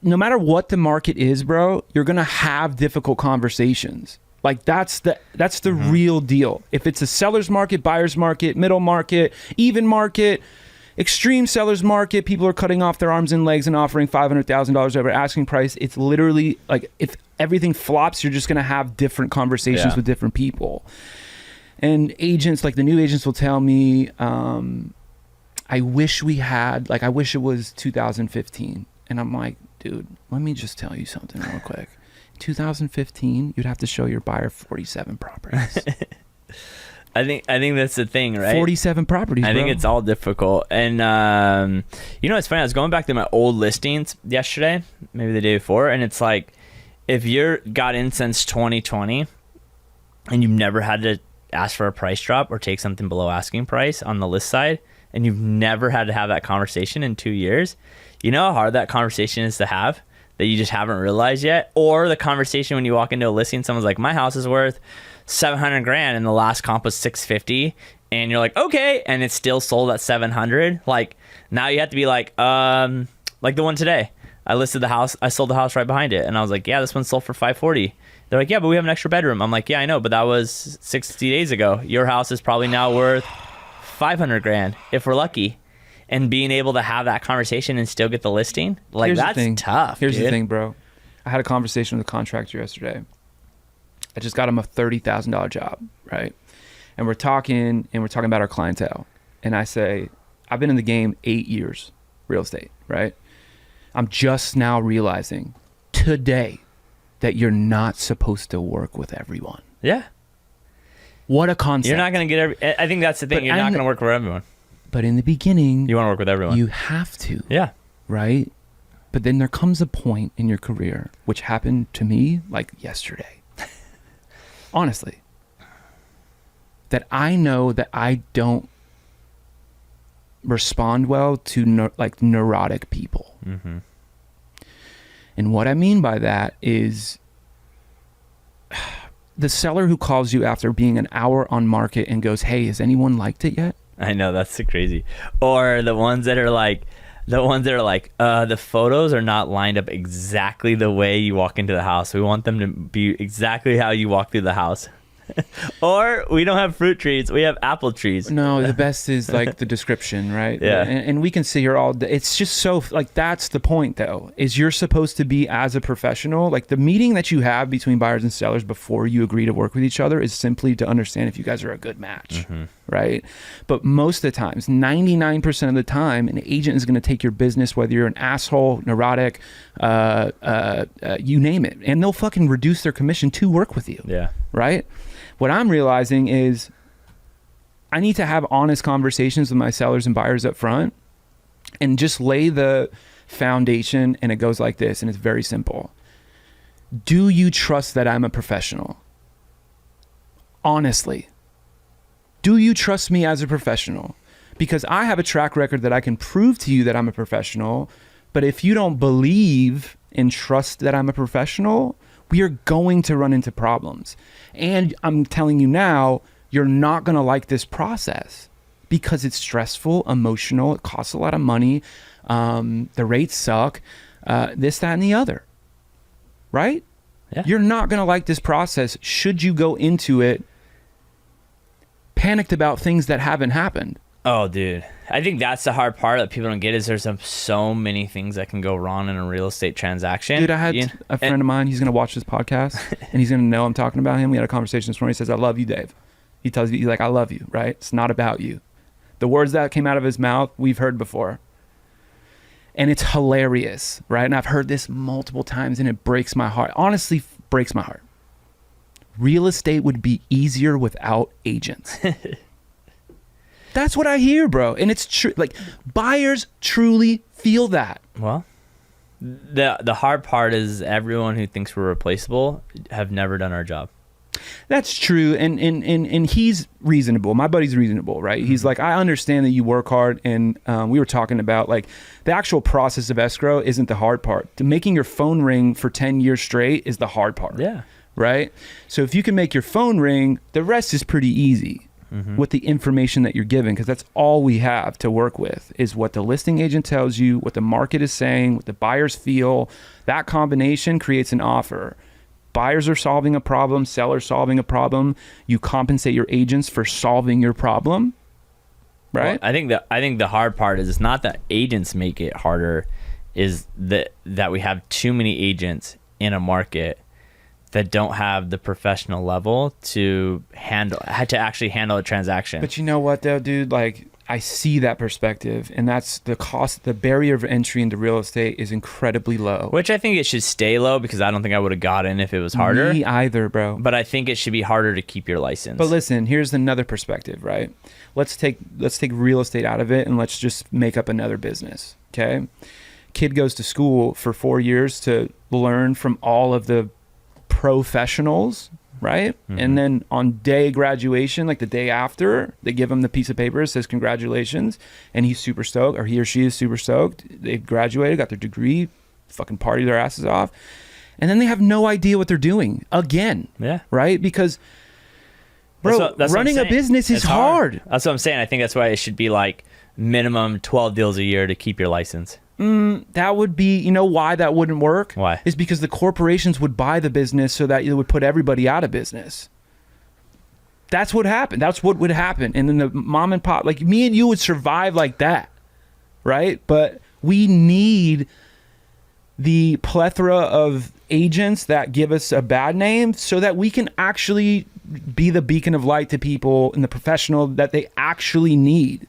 no matter what the market is, bro, you're gonna have difficult conversations. Like that's the real deal. If it's a seller's market, buyer's market, middle market, even market, extreme seller's market, people are cutting off their arms and legs and offering $500,000 over asking price. It's literally like if everything flops, you're just gonna have different conversations with different people. And agents, like the new agents will tell me, I wish it was 2015. And I'm like, dude, let me just tell you something real quick. 2015, you'd have to show your buyer 47 properties. I think that's the thing, right? 47 properties, I think it's all difficult. And you know, it's funny. I was going back to my old listings yesterday, maybe the day before, and it's like, if you're got in since 2020 and you've never had to ask for a price drop or take something below asking price on the list side, and you've never had to have that conversation in 2 years, you know how hard that conversation is to have that you just haven't realized yet? Or the conversation when you walk into a listing, someone's like, my house is worth 700 grand and the last comp was 650, and you're like, okay, and it's still sold at 700. Like, now you have to be like the one today. I sold the house right behind it, and I was like, yeah, this one sold for 540. They're like, yeah, but we have an extra bedroom. I'm like, yeah, I know, but that was 60 days ago. Your house is probably now worth 500 grand if we're lucky. And being able to have that conversation and still get the listing, like, that's tough. Here's the thing, bro. I had a conversation with a contractor yesterday. I just got him a $30,000 job, right? And we're talking about our clientele. And I say, I've been in the game 8 years, real estate, right? I'm just now realizing today that you're not supposed to work with everyone. Yeah. What a concept. You're not going to get I think that's the thing. But you're not going to work with everyone. But in the beginning, you want to work with everyone. You have to. Yeah. Right? But then there comes a point in your career, which happened to me like yesterday. Honestly. That I know that I don't respond well to neurotic people. Mm-hmm. And what I mean by that is the seller who calls you after being an hour on market and goes, hey, has anyone liked it yet? I know, that's so crazy. Or the ones that are like, the photos are not lined up exactly the way you walk into the house. We want them to be exactly how you walk through the house. Or we don't have fruit trees, we have apple trees. No, the best is like the description, right? Yeah. And we can sit here all day. It's just so, like, that's the point though, is you're supposed to be, as a professional, like the meeting that you have between buyers and sellers before you agree to work with each other is simply to understand if you guys are a good match, right? But most of the times, 99% of the time, an agent is going to take your business, whether you're an asshole, neurotic, you name it, and they'll fucking reduce their commission to work with you. Yeah. Right? What I'm realizing is I need to have honest conversations with my sellers and buyers up front and just lay the foundation, and it goes like this, and it's very simple. Do you trust that I'm a professional? Honestly. Do you trust me as a professional? Because I have a track record that I can prove to you that I'm a professional, but if you don't believe and trust that I'm a professional, we are going to run into problems. And I'm telling you now, you're not going to like this process because it's stressful, emotional, it costs a lot of money, the rates suck, this, that, and the other, right? Yeah. You're not going to like this process should you go into it panicked about things that haven't happened. Oh, dude. I think that's the hard part that people don't get, is there's so many things that can go wrong in a real estate transaction. Dude, I had a friend of mine, he's going to watch this podcast and he's going to know I'm talking about him. We had a conversation this morning. He says, I love you, Dave. He tells you, he's like, I love you, right? It's not about you. The words that came out of his mouth, we've heard before. And it's hilarious, right? And I've heard this multiple times and it breaks my heart. Honestly, breaks my heart. Real estate would be easier without agents. That's what I hear, bro. And it's true. Like, buyers truly feel that. Well, the hard part is everyone who thinks we're replaceable have never done our job. That's true. And he's reasonable. My buddy's reasonable, right? He's like, I understand that you work hard. And we were talking about, like, the actual process of escrow isn't the hard part. Making your phone ring for 10 years straight is the hard part. Yeah. Right? So if you can make your phone ring, the rest is pretty easy. with the information that you're given, because that's all we have to work with is what the listing agent tells you, what the market is saying, what the buyers feel. That combination creates an offer. Buyers are solving a problem, sellers solving a problem. You compensate your agents for solving your problem, right? Well, I think the hard part is it's not that agents make it harder, is that we have too many agents in a market that don't have the professional level to actually handle a transaction. But you know what though, dude? Like, I see that perspective, and that's the cost. The barrier of entry into real estate is incredibly low. Which I think it should stay low, because I don't think I would have got in if it was harder. Me either, bro. But I think it should be harder to keep your license. But listen, here's another perspective, right? Let's take real estate out of it, and let's just make up another business, okay? Kid goes to school for 4 years to learn from all of the professionals, right? And then on day graduation, like the day after, they give him the piece of paper that says congratulations, and he's super stoked, or he or she is super stoked. They've graduated, got their degree, fucking party their asses off, and then they have no idea what they're doing again. Yeah. Right? Because bro, that's running a business is hard. That's what I'm saying. I think that's why it should be like minimum 12 deals a year to keep your license. That would be, you know why that wouldn't work? Why? Is because the corporations would buy the business so that it would put everybody out of business. That's what happened. That's what would happen. And then the mom and pop, like me and you, would survive like that, right? But we need the plethora of agents that give us a bad name so that we can actually be the beacon of light to people and the professional that they actually need.